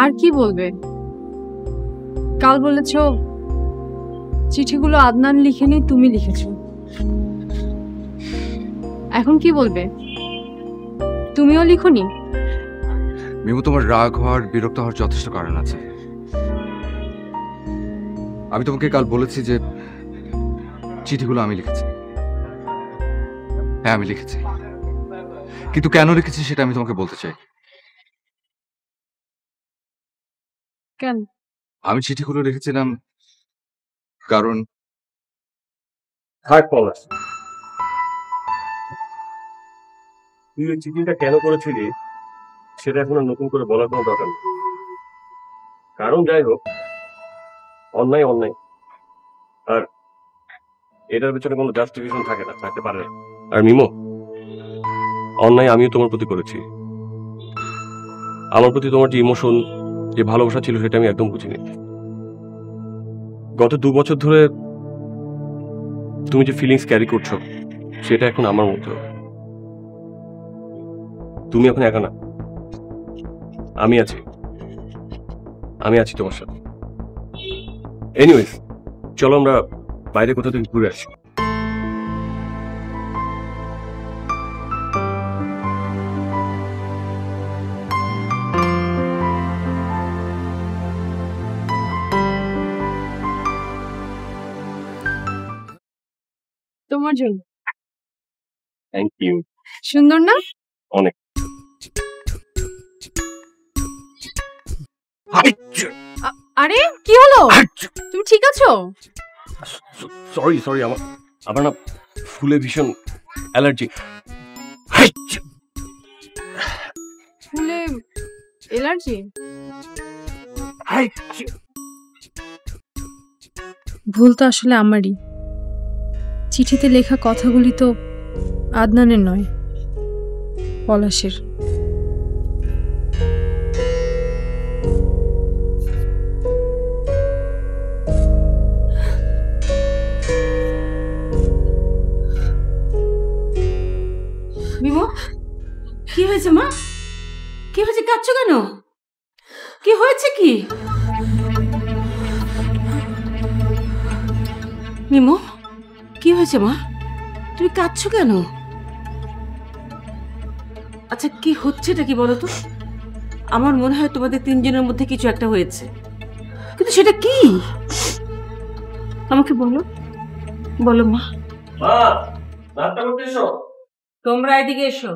আর কি বলবে? কাল বলেছ চিঠিগুলো আদনান লিখেনি, তুমি লিখেছো। এখন কি বলবে? তুমিও লিখোনি? মিমু, তোমার রাগ হওয়ার, বিরক্ত হওয়ার যথেষ্ট কারণ আছে। আমি তোমাকে কাল বলেছি যে চিঠিগুলো আমি লিখেছি। হ্যাঁ, আমি লিখেছি, কিন্তু কেন লিখেছি সেটা আমি তোমাকে বলতে চাই। কেন? আমি চিঠিগুলো লিখেছিলাম কারণ তুই ওই চিঠিটা কেন করেছিলি সেটা এখন নতুন করে বলার কোনো দরকার নেই। কারণ যাই হোক, অন্যায় অন্যায়, আর এটার পেছনে কোনো জাস্টিফিকেশন থাকে না, থাকতে পারে না। আর মিমো, অন্যায় আমিও তোমার প্রতি করেছি। আমার প্রতি তোমার যে ইমোশন, যে ভালোবাসা ছিল সেটা আমি একদম বুঝিনি। গত 2 বছর ধরে তুমি যে ফিলিংস ক্যারি করছো সেটা এখন আমার মধ্যে। তুমি এখন একা না, আমি আছি, আমি আছি তোমার সাথে। এনিওয়েজ, চলো আমরা বাইরে কোথাও থেকে ঘুরে আসি। তোমার জন্য। Thank you. সুন্দর না? অনেক। আরে কি হলো? তুমি ঠিক আছো? সরি আমার না ফুলে ভীষণ অ্যালার্জি। ফুলে অ্যালার্জি? ভুল তো আসলে আমারই। চিঠিতে লেখা কথাগুলি তো আদনানের নয়, পলাশের। মিমো, কি হয়েছে মা? কি হয়েছে, কাঁদছো কেন? কি হয়েছে কি? মিমো, কি হয়েছে মা? তুমি কাঁদছো কেন? আচ্ছা, কি হচ্ছেটা কি বলো তো? আমার মনে হয় তোমাদের 3 জনের মধ্যে কিছু একটা হয়েছে, কিন্তু সেটা কি আমাকে বলো, বলো মা। মা, নাস্তা করতে এসো। তোমরা এদিকে এসো।